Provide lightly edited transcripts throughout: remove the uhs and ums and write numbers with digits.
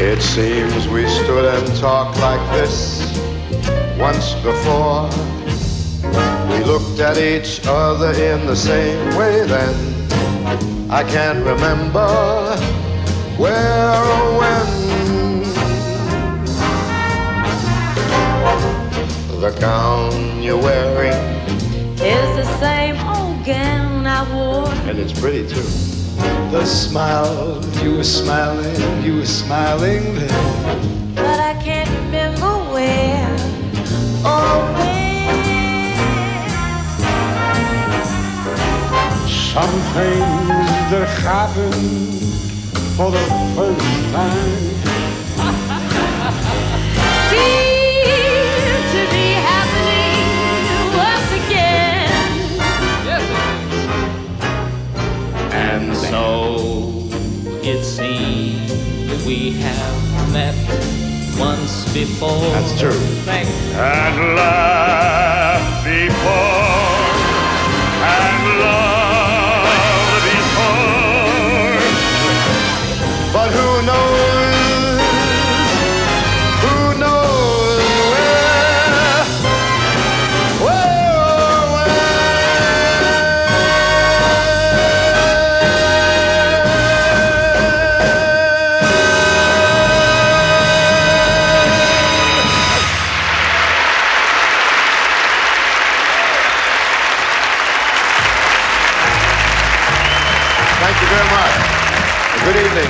It seems we stood and talked like this once before. We looked at each other in the same way then. I can't remember where or when. The gown you're wearing is the same old gown I wore, and it's pretty too. The smile you were smiling then. but I can't remember where or when. Some things that happen for the first time seem to be happening once again. Yes, And so it seems we have met once before. That's true. Thank you. And laughed before, and loved before. But who knows where or when. Thank you very much. Good evening.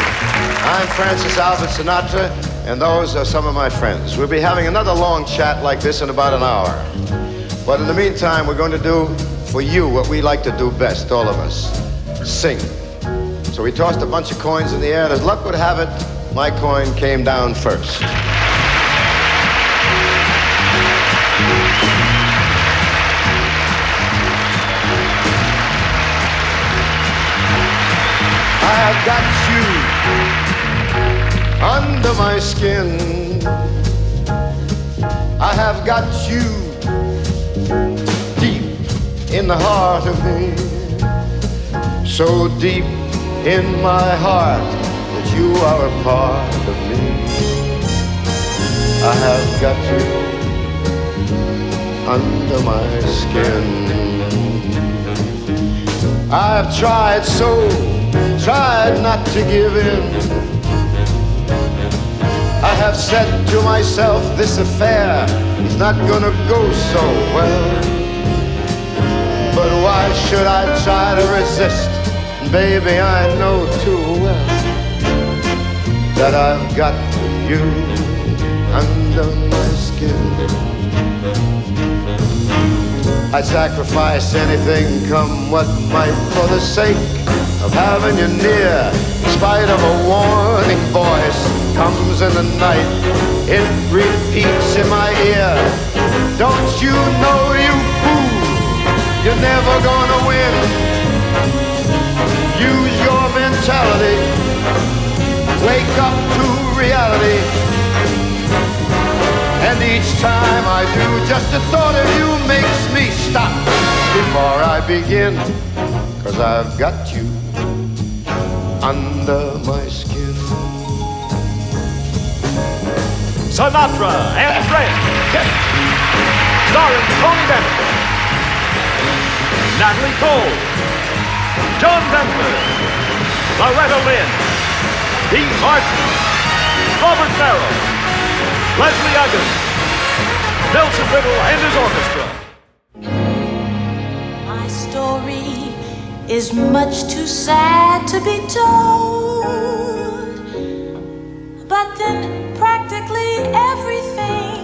I'm Francis Albert Sinatra, and those are some of my friends. We'll be having another long chat like this in about an hour. But in the meantime, we're going to do for you what we like to do best, all of us, sing. So we tossed a bunch of coins in the air, and as luck would have it, my coin came down first. I've got you under my skin. I have got you deep in the heart of me. So deep in my heart that you are a part of me. I have got you under my skin. I've tried not to give in. I have said to myself, this affair is not gonna go so well. But why should I try to resist? Baby, I know too well that I've got you under my skin. I'd sacrifice anything, come what might, for the sake of having you near. In spite of a warning voice comes in the night, it repeats in my ear. Don't you know, you fool, you're never gonna win. Use your mentality, wake up to reality. And each time I do, just the thought of you makes me stop before I begin. 'Cause I've got you under my skin. Sinatra and Tramp, starring Tony Bennett, Natalie Cole, John Denver, Loretta Lynn, Dean Martin, Robert Farrell, Leslie Uggams, Nelson Riddle and his orchestra. My story is much too sad to be told, but then practically everything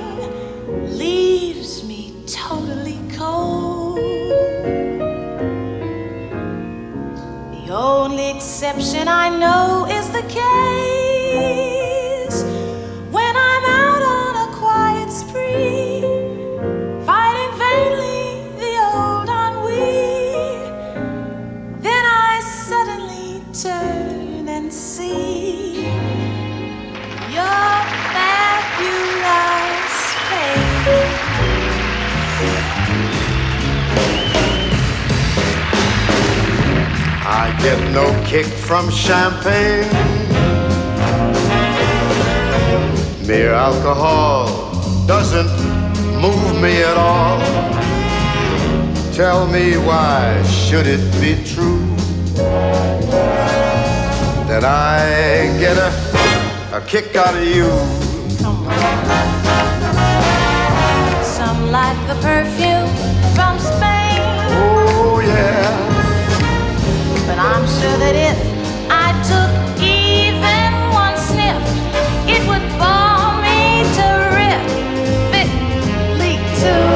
leaves me totally cold. The only exception I know is the case when I'm out on a quiet spree, fighting vainly the old ennui. Then I suddenly turn and see your fabulous face. I get no kick from champagne. Mere alcohol doesn't move me at all. Tell me, why should it be true that I get a kick out of you? Some like the perfume from Spain. Oh, yeah. But I'm sure that if I took even one sniff, it would bore me terrifically too.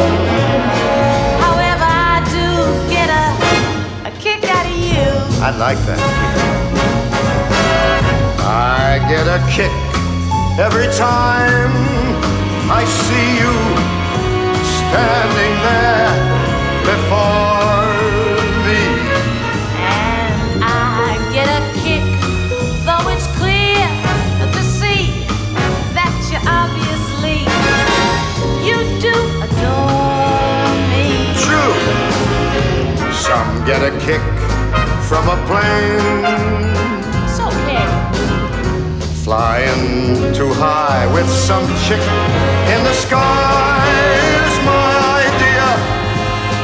However, I do get a kick out of you. I like that. I get a kick every time I see you standing there before me. And I get a kick, though it's clear to see that you obviously, you do adore me. True. Some get a kick from a plane So can flying too high with some chick in the sky is my idea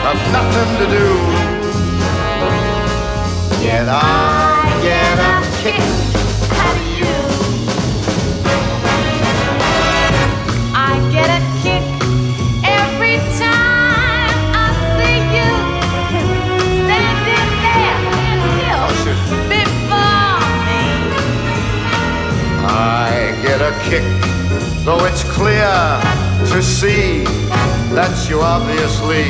of nothing to do. Yet I get a kick out of you. I get a kick every time I see you standing there still before me. I get a kick, though it's clear to see that you obviously,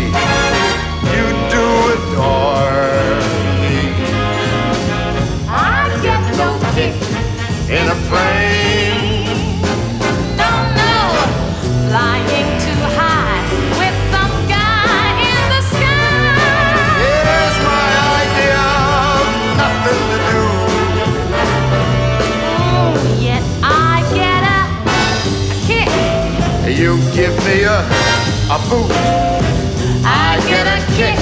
you do adore me. I get no kick In a plane, no, flying too high with some guy in the sky. here's my idea of nothing to do. Yet I get a kick. You give me a boot, I get a kick.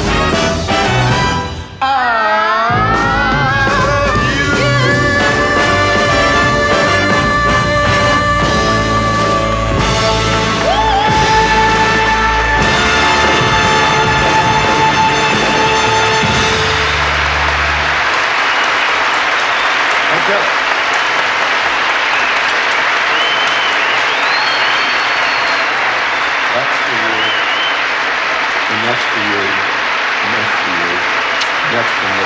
That's for you. And that's for you. And that's for you. That's for me.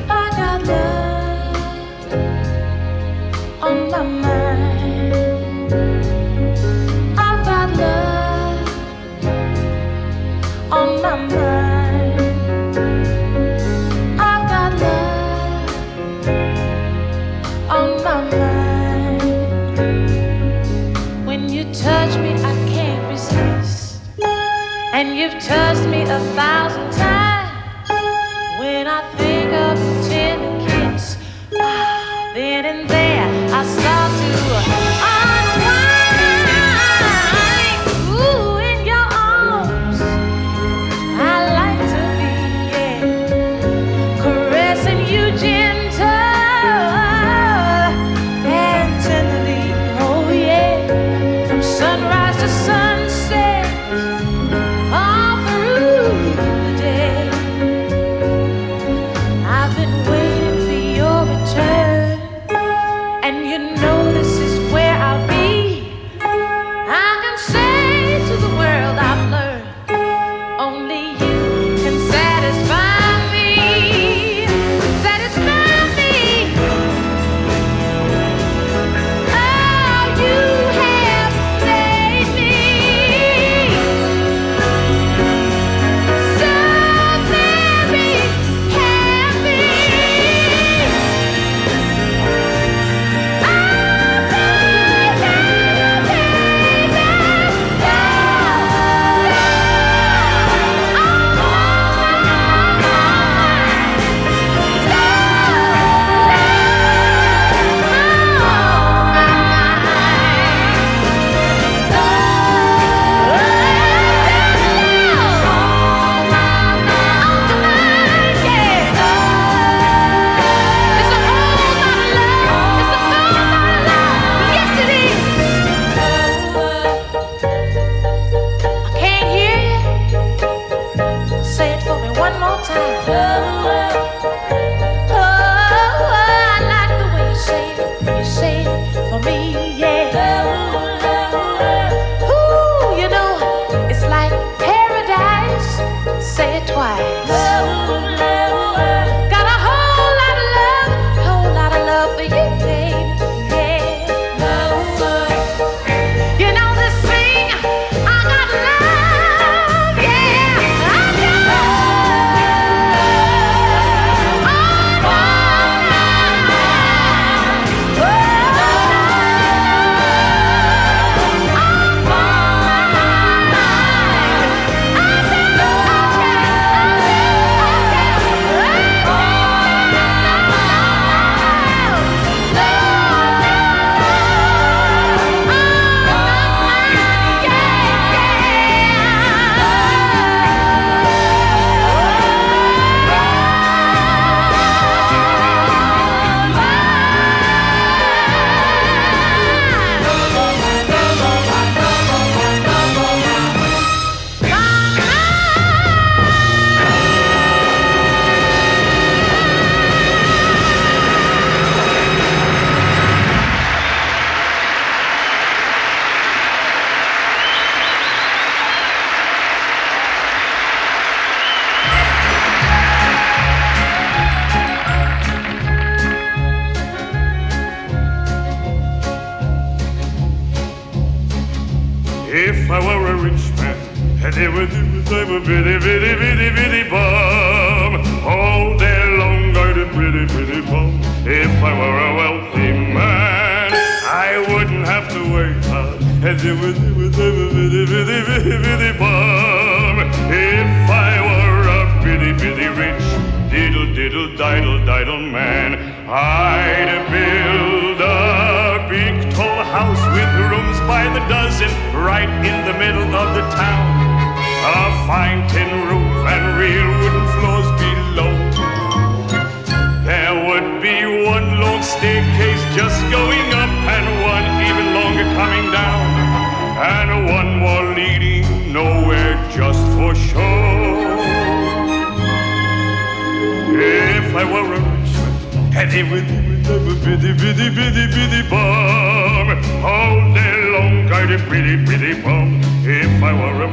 I got love on my mind. I've got love on my mind. I've got love on my mind. When you touch me, I can't resist. And you've touched me 1,000 times. When I think of a tender kiss, then and there I start to unwind. Ooh, in your arms, I like to be, yeah, caressing you gentle and tenderly. Oh yeah, from sunrise to sunset, all through the day. There was a bitty, bitty, bitty, bitty bum. All day long I'd a bitty, bitty bum. If I were a wealthy man, I wouldn't have to work hard. There was a bitty, bitty, bitty, bitty bum. If I were a bitty, bitty rich, diddle, diddle, diddle, diddle man, I'd build a big tall house with rooms by the dozen right in the middle of the town. A fine tin roof and real wooden floors below. There would be one long staircase just going up and one even longer coming down, and one more leading nowhere just for show. If I were a rich man, and it would be bitty, bitty, bitty, bitty bum. All day long I'd a bitty, bitty bum. If I were a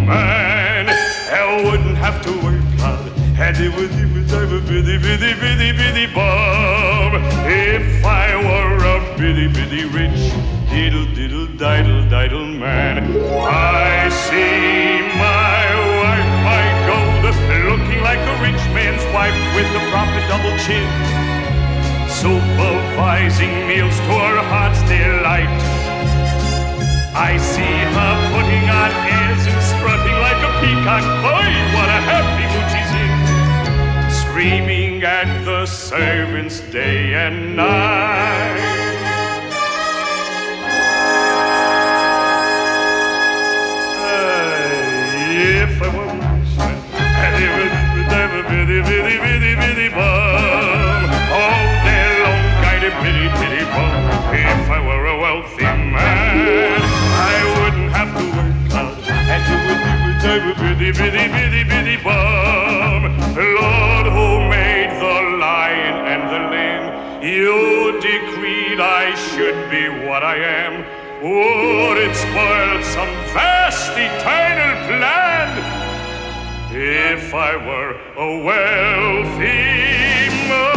man, I wouldn't have to work hard, and it would be a bitty, bitty, bitty, bitty bum. If I were a bitty, bitty rich, diddle, diddle, diddle, diddle man. I see my wife, my gold, looking like a rich man's wife with the proper double chin, supervising meals to her heart's delight. I see her putting on airs and strutting like a peacock. Boy, what a happy mood she's in, screaming at the servants day and night. If I were rich, and it would have a bitty, bitty, bitty, bitty bum. All day long I'd a bitty, bitty bum. If I were a wealthy man, I wouldn't have to work hard, and it would have a bitty, bitty, bitty, bitty bum. Lord, who made the lion and the lamb, you decreed I should be what I am. Would it spoil some vast eternal plan if I were a wealthy man?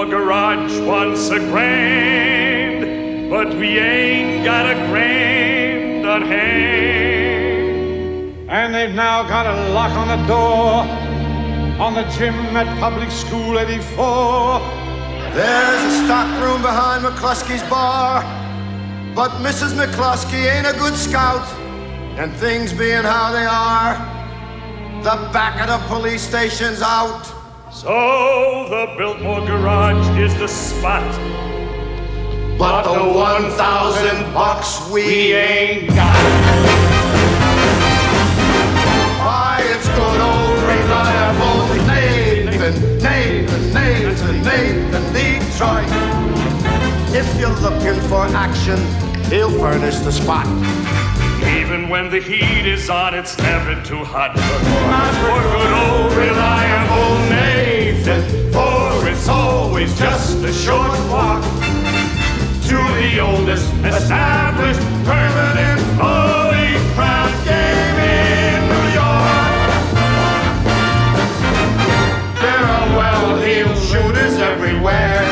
Garage once a grand, but we ain't got a grand on hand. And they've now got a lock on the door on the gym at Public School 84. There's a stock room behind McCluskey's bar, but Mrs. McCluskey ain't a good scout, and things being how they are, the back of the police station's out. So the Biltmore Garage is the spot, But the 1,000 bucks we ain't got. Why, it's good old reliable Nathan Detroit. If you're looking for action, he'll furnish the spot. Even when the heat is on, it's never too hot. Not for good old reliable Nathan, for it's always just a short walk to the oldest established permanent polycraft game in New York. There are well-heeled shooters everywhere.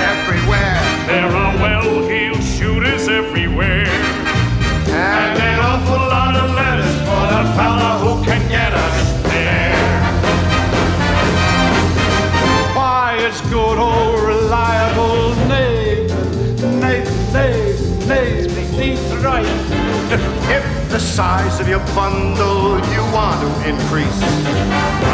There are well-heeled shooters everywhere. And an awful lot of letters for the fella who can get us there. Why, it's good old reliable Nathan Detroit. If the size of your bundle you want to increase,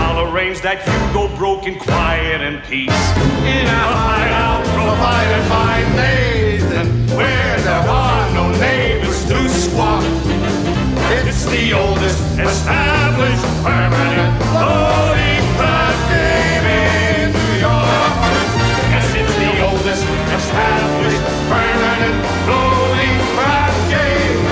I'll arrange that you go broke in quiet and peace. In a hideout provided by Nathan, where there are no neighbors to squawk. It's the oldest established permanent polycraft game in New York. Yes, it's the oldest established permanent polycraft game.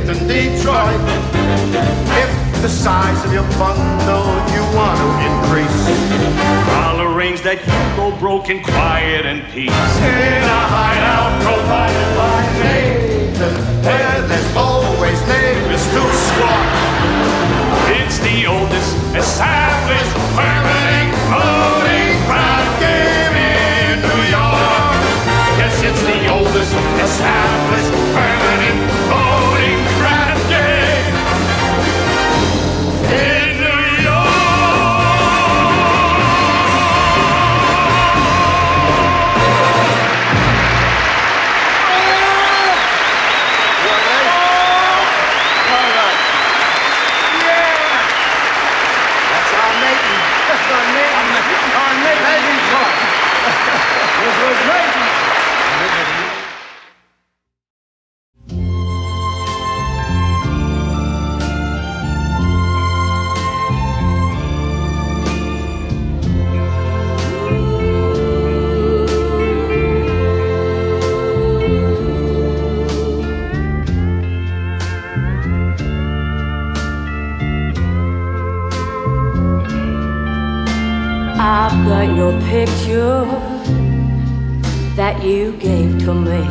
in Detroit. If the size of your bundle you want to increase, I'll arrange that you go broke in quiet and peace. In a hideout provided by Nathan, where there's always neighbors to squawk. It's the oldest established permanent floating crowd game in New York. Yes, it's the oldest established permanent floating crowd game in New I've got your picture that you gave to me,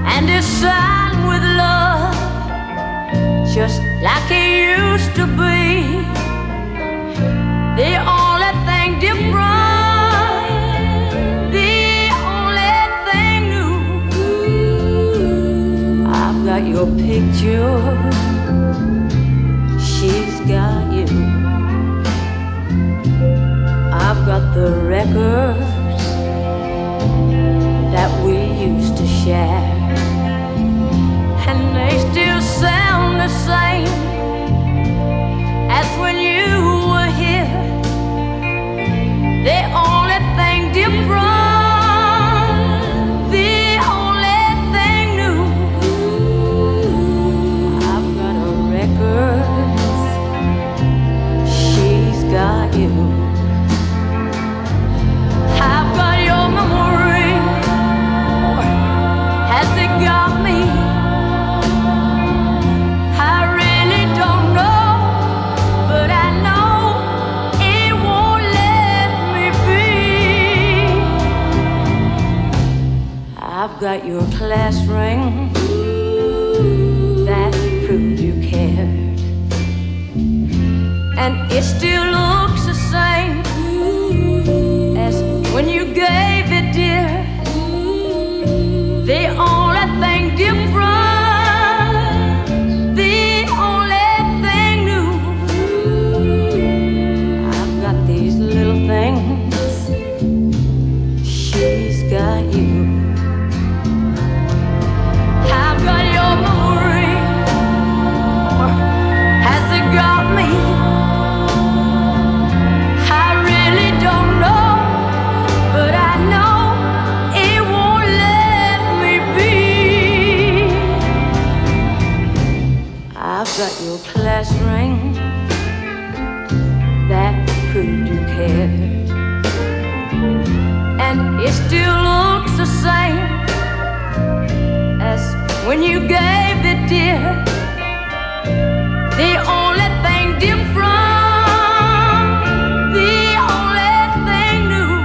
and it's signed with love, just like it used to be. The only thing different, the only thing new, I've got your picture, she's got you. I've got the records that we used to share, and they still sound the same as when you were here. The only thing different, the only thing new, I've got her records, she's got you. I've got your memory, has it got me? I really don't know, but I know it won't let me be. I've got your class ring that proved you cared, and it still looks the same as when you gave it, dear. The only thing different, the only thing new, I've got these little things, she's got you. I've got your memory, has it got me? I really don't know, but I know it won't let me be. I've got your class ring that proved you cared, and it still looks the same as when you gave it, dear. The only thing different, the only thing new,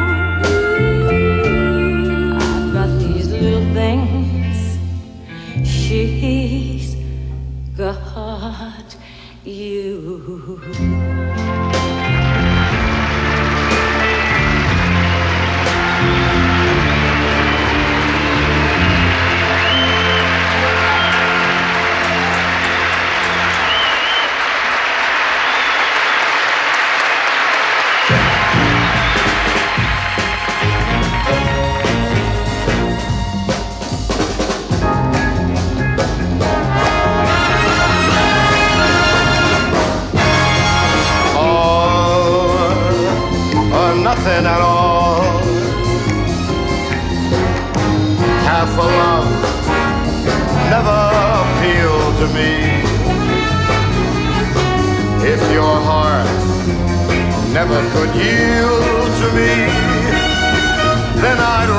I've got these little things, she's got you. Nothing at all. Half a love never appealed to me. If your heart never could yield to me, then I'd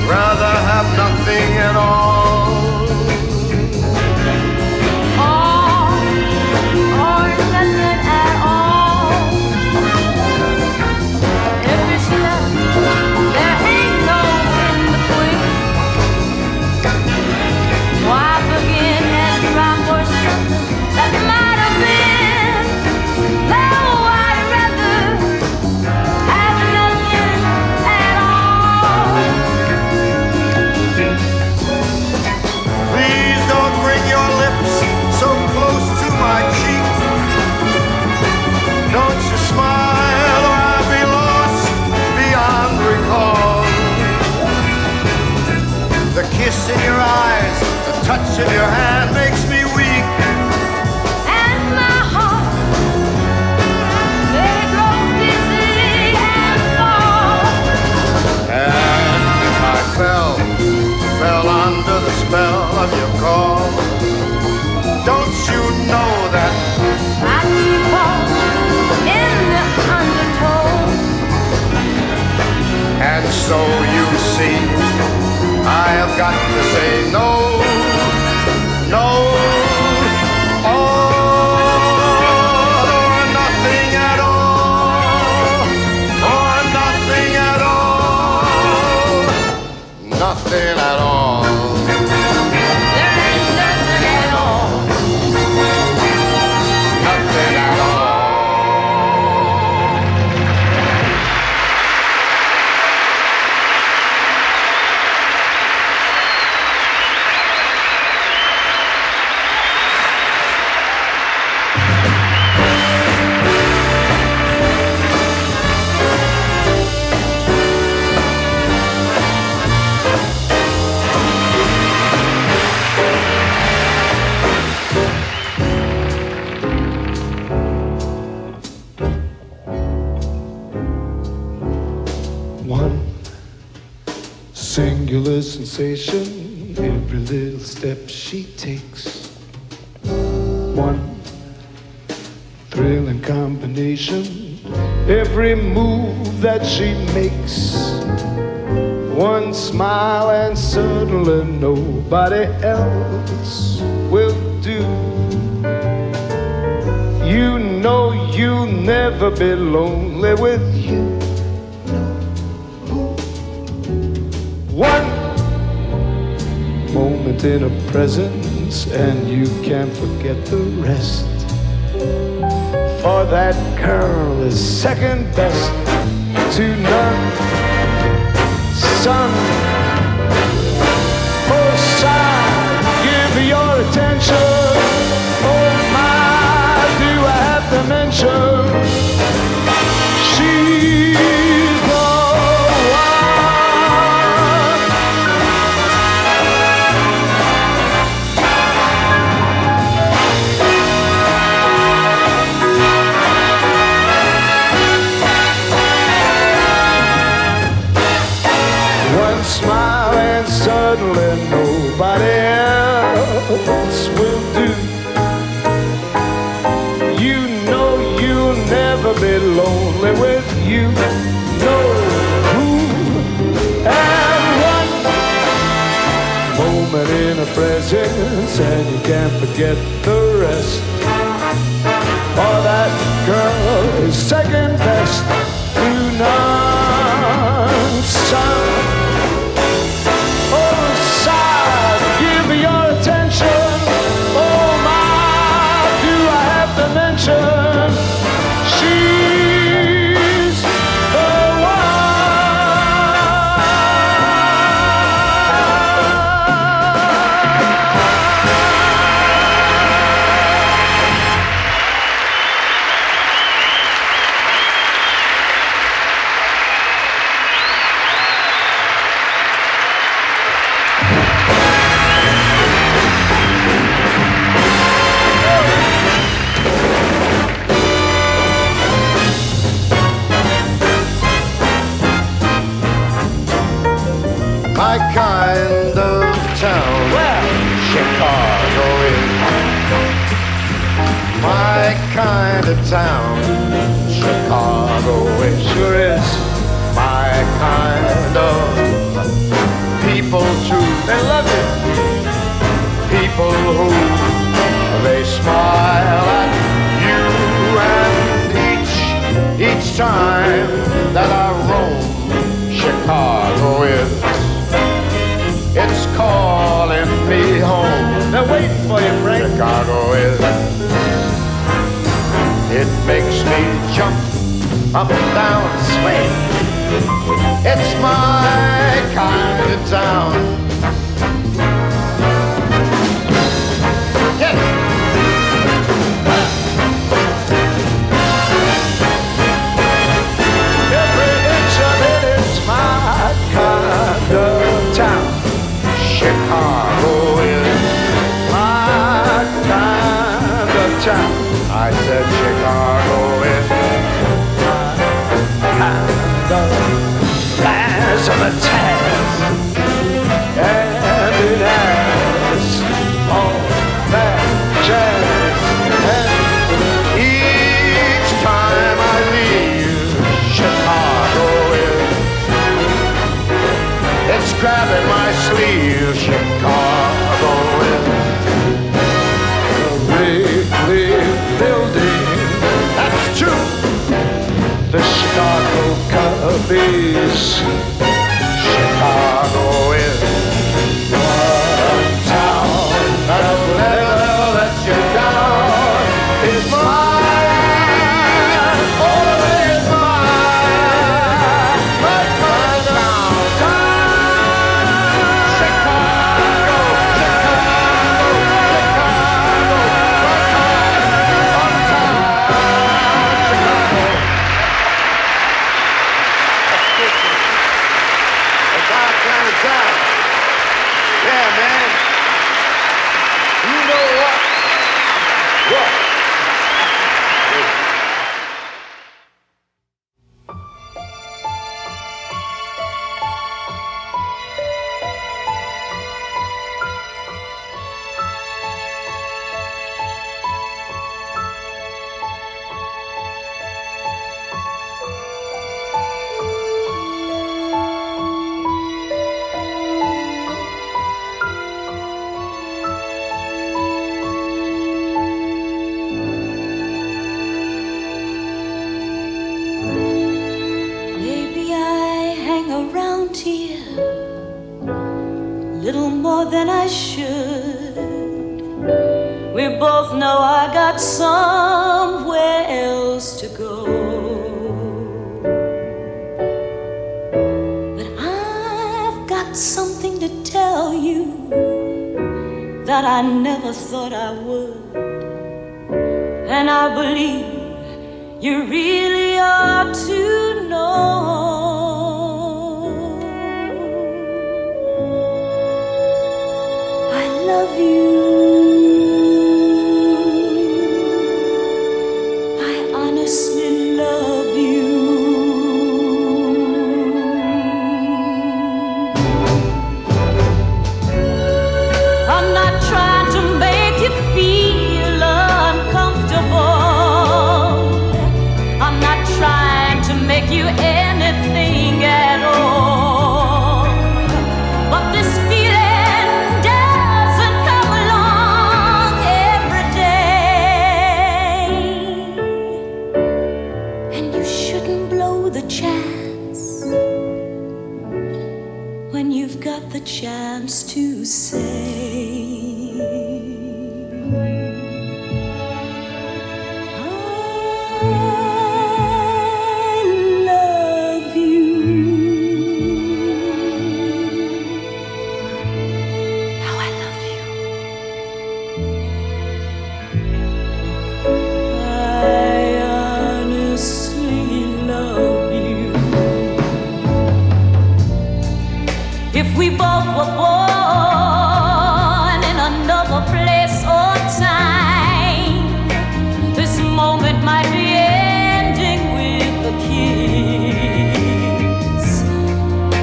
rather have nothing at all. angular sensation, every little step she takes. One thrilling combination, every move that she makes. One smile and suddenly nobody else will do. You know you'll never be lonely with you. One moment in her presence and you can't forget the rest. For that girl is second best to none. Son, oh son, give me your attention. Oh my, do I have to mention she's the smile and suddenly nobody else will do. You know you'll never be lonely with you. No, who? And one moment in her presence and you can't forget the rest. For that girl is second best to none. Son, she's the my kind of town. Well, Chicago is my kind of town. Chicago is sure is my kind of people too. They love it. People who they smile at you, and each time that I roam Chicago is. It's calling me home. They're waiting for you, Frank. Chicago is. It makes me jump up and down, swing. It's my kind of town. Get it. Every inch of it is my kind of town. Chicago is my kind of town. I said Chicago is my kind of razzmatazz. And it has all that jazz. And each time I leave Chicago is, it's grabbing my sleeve. Chicago is a Wrigley building. That's true. The Chicago Cubbies. Chicago is one town that'll never let you down. It's mine, oh, it's mine, my kind of town. Chicago, Chicago, Chicago, my kind of town. Chicago. It's our kind of town. Yeah, man. You know what? What? around here little more than I should. We both know I got somewhere else to go. But I've got something to tell you that I never thought I would. And I believe you really ought to know. I love you. I honestly love you. I'm not trying to make you feel uncomfortable. I'm not trying to make you anything at all. But this feeling doesn't come along every day. And you shouldn't blow the chance when you've got the chance to say we both were born in another place or time, this moment might be ending with a kiss.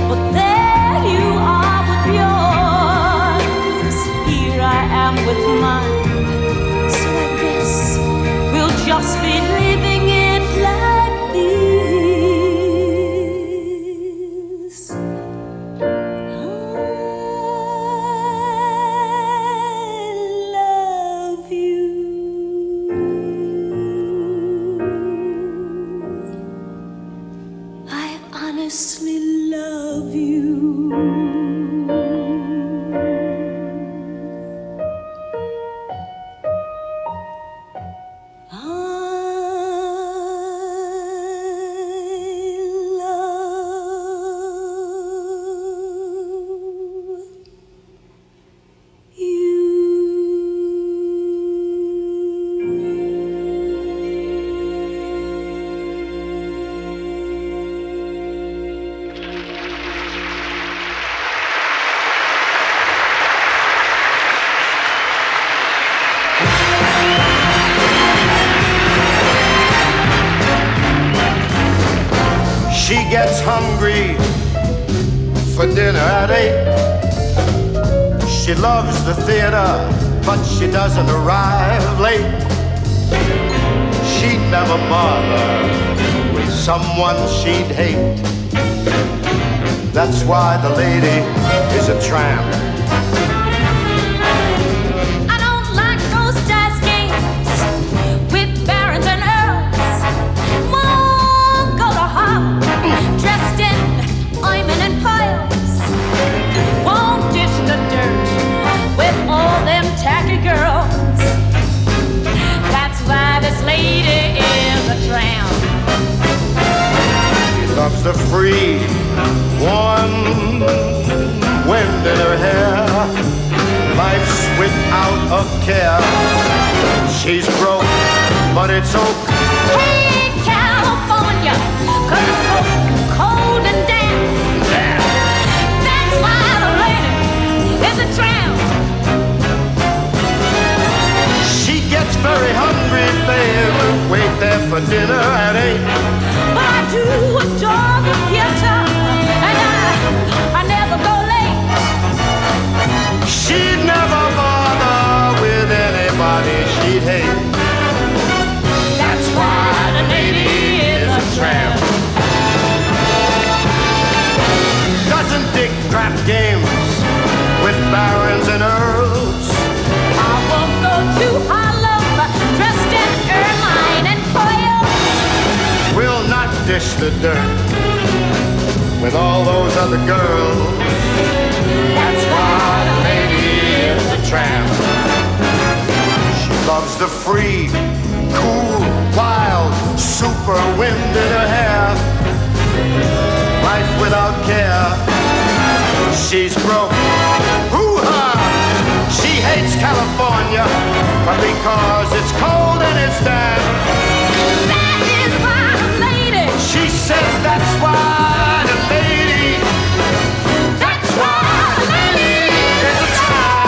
But there you are with yours, here I am with mine. So I guess we'll just be living it like this. Honestly love you. I She gets hungry for dinner at 8. She loves the theater, but she doesn't arrive late. She'd never bother with someone she'd hate. That's why the lady is a tramp. I don't like those dice games with barons and earls. Won't go to hop dressed in ermine and pearls. Won't dish the dirt with all them tacky girls. That's why this lady is a tramp. She loves the free, warm wind in her hair. Life's without a care. She's broke, but it's okay. Hey, California, 'cause it's cold and damp. That's why the lady is a tramp. She gets very hungry, babe. Wait there for dinner at 8. But I do adore the theater, and I never go late. She'd never bother with anybody she'd hate. That's why the lady is a tramp. Doesn't dig crap games with barons and earls. I won't go to Harlem dressed in ermine and pearls. Will not dish the dirt with with all those other girls. That's why the lady is a tramp. She loves the free, cool, wild, super wind in her hair. Life without care. She's broke. Hoo-ha! She hates California, but because it's cold and it's damp. That is why the lady. She says that's why the lady. That's why the lady is a tramp.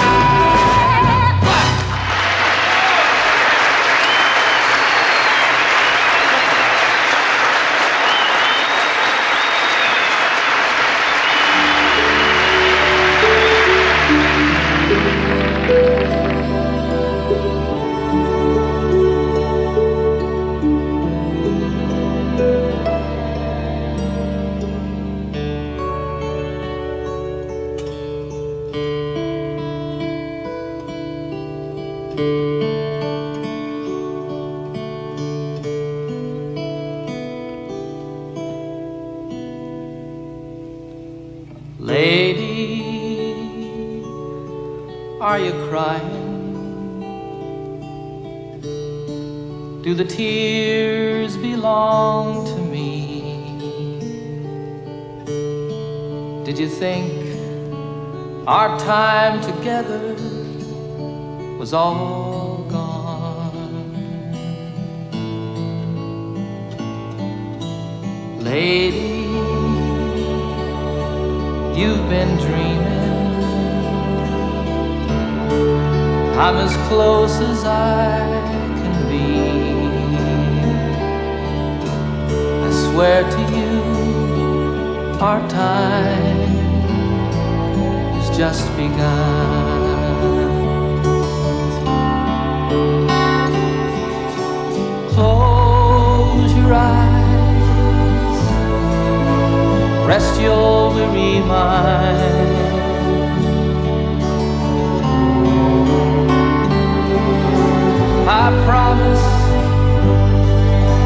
Lady, are you crying? Do the tears belong to me? Did you think our time together was all gone? Lady, you've been dreaming. I'm as close as I can be. I swear to you, our time has just begun. Close your eyes, rest your weary mind. I promise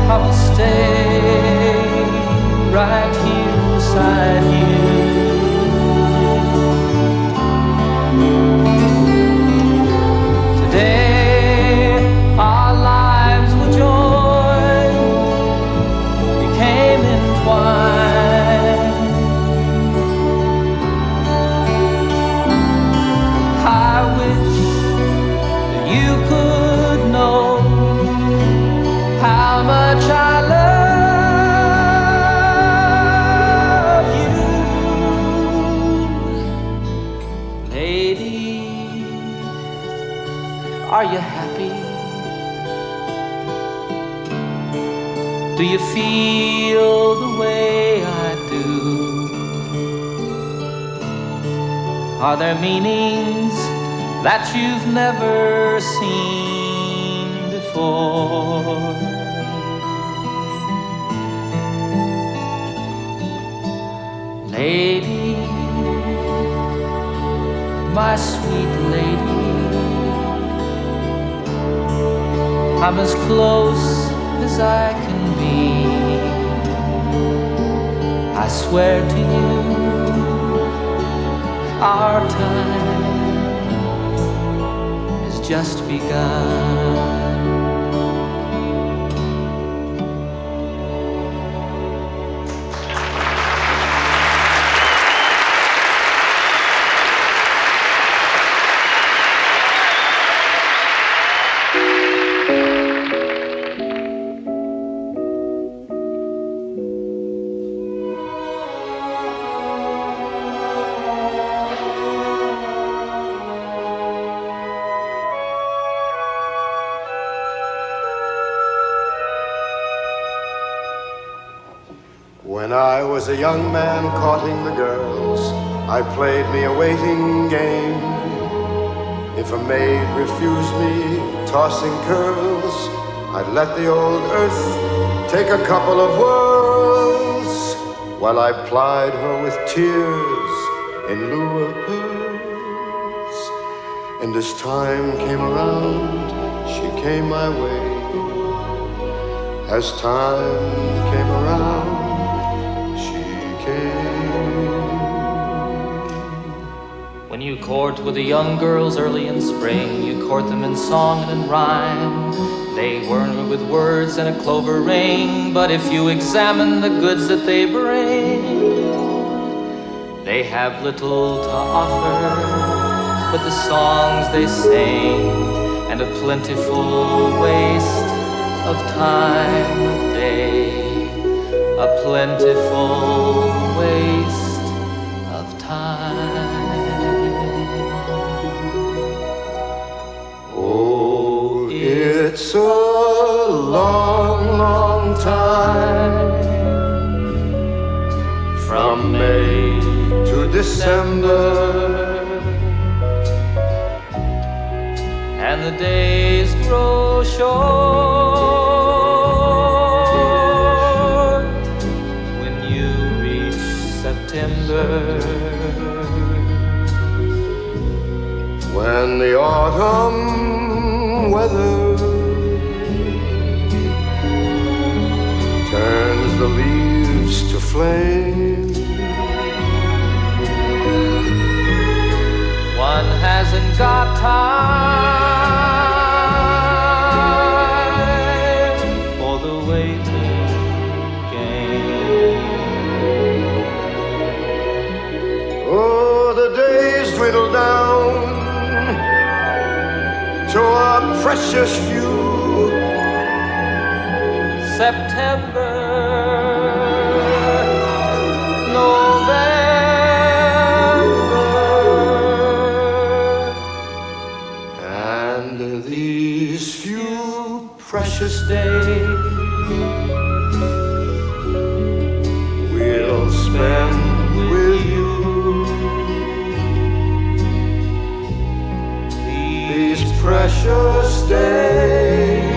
I will stay right here beside you. Today our lives were joined, became entwined. I wish that you could know how much I love you. Lady, are you happy? Do you feel the way I do? Are there meanings that you've never seen before? Lady, my sweet lady, I'm as close as I can be. I swear to you, our time has just begun. When I was a young man courting the girls, I played me a waiting game. If a maid refused me, tossing curls, I'd let the old earth take a couple of whirls, while I plied her with tears in lieu of pearls. And as time came around, she came my way. As time came around, she came When you court with the young girls early in spring, you court them in song and in rhyme. They weren't with words and a clover ring, but if you examine the goods that they bring, they have little to offer but the songs they sing, and a plentiful waste of time a day, a plentiful waste of time. Oh, it's a long, long time from May to December, and the days grow short when you reach September. When the autumn weather turns the leaves to flame, one hasn't got time for the waiting game. oh, the days dwindle down to a precious few. September, November, And these few precious days we'll spend with you. These precious days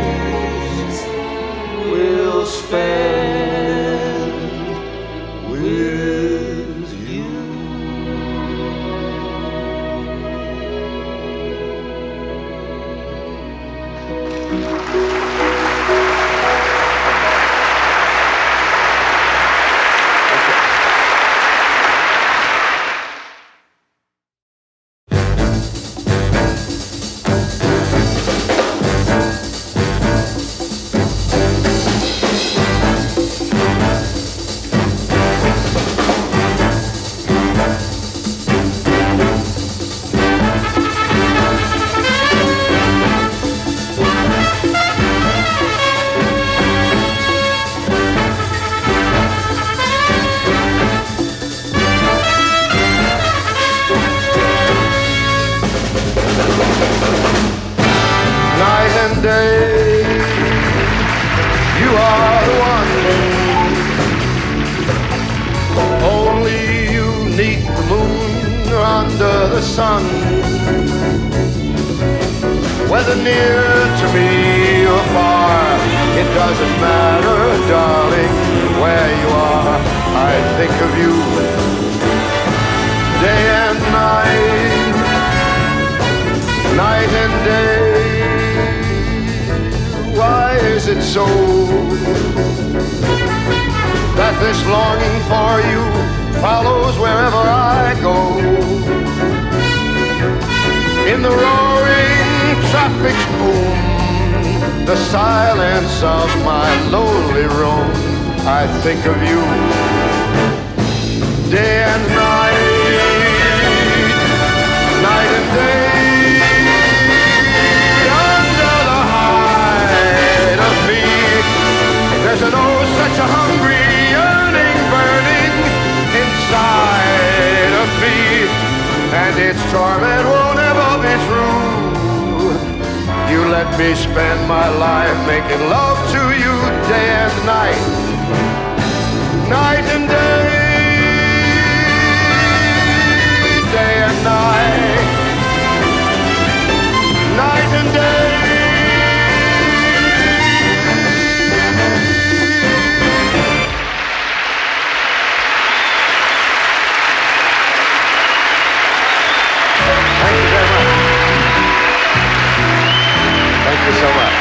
we'll spend with you. Night and day, you are the one. Only you need the moon or under the sun. Whether near to me or far, it doesn't matter, darling, where you are. I think of you day and night, night and day. Why is it so that this longing for you follows wherever I go? In the roaring traffic's boom, the silence of my lonely room, I think of you day and night, night and day. There's an oh such a hungry yearning burning inside of me, and its torment won't ever be true. You let me spend my life making love to you day and night, night and day, day and night, night and day. Thank you so much.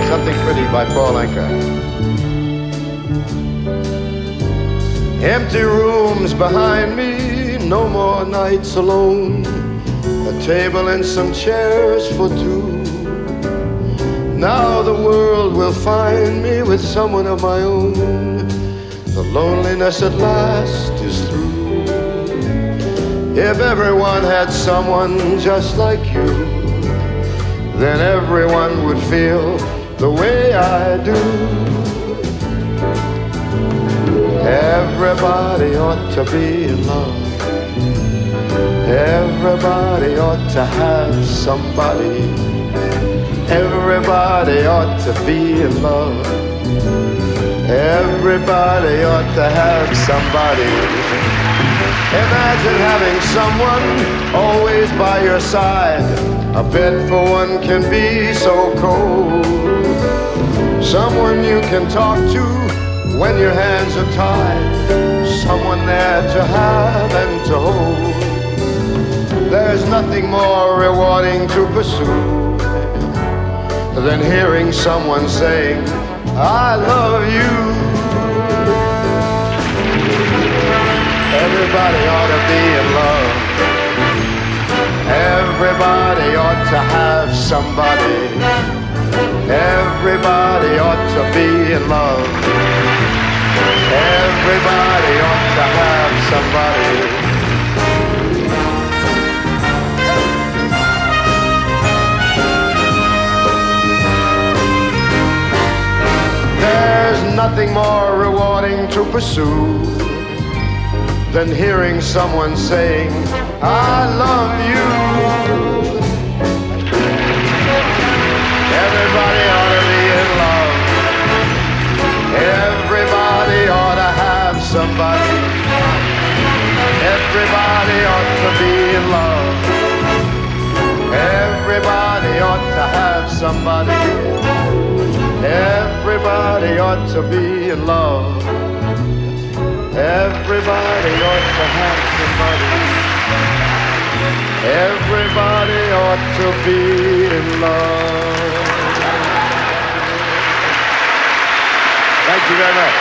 Something Pretty by Paul Anka. Empty rooms behind me, no more nights alone. A table and some chairs for two. Now the world will find me with someone of my own. The loneliness at last is through. If everyone had someone just like you, then everyone would feel the way I do. Everybody ought to be in love. Everybody ought to have somebody. Everybody ought to be in love. Everybody ought to have somebody. Imagine having someone always by your side. A bed for one can be so cold. Someone you can talk to when your hands are tied. Someone there to have and to hold. There's nothing more rewarding to pursue than hearing someone saying, I love you. Everybody ought to be in love. Everybody ought to have somebody. Everybody ought to be in love. Everybody ought to have somebody. There's nothing more rewarding to pursue than hearing someone saying, I love you. Everybody ought to be in love. Everybody ought to have somebody. Everybody ought to be in love. Everybody ought to have somebody. Everybody ought to be in love. Everybody ought to have somebody. Everybody ought to be in love. Thank you very much.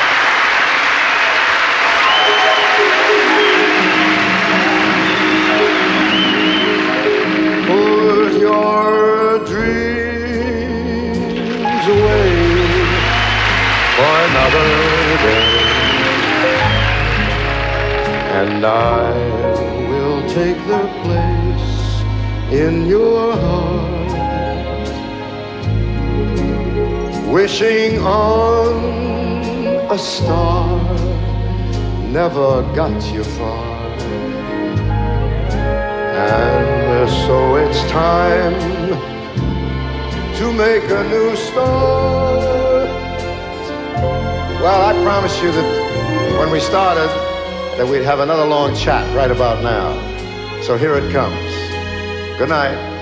Put your dreams away for another day, and I will take their place in your heart. Wishing on a star never got you far, and so it's time to make a new start. Well, I promised you that when we started that we'd have another long chat right about now. So here it comes. Good night.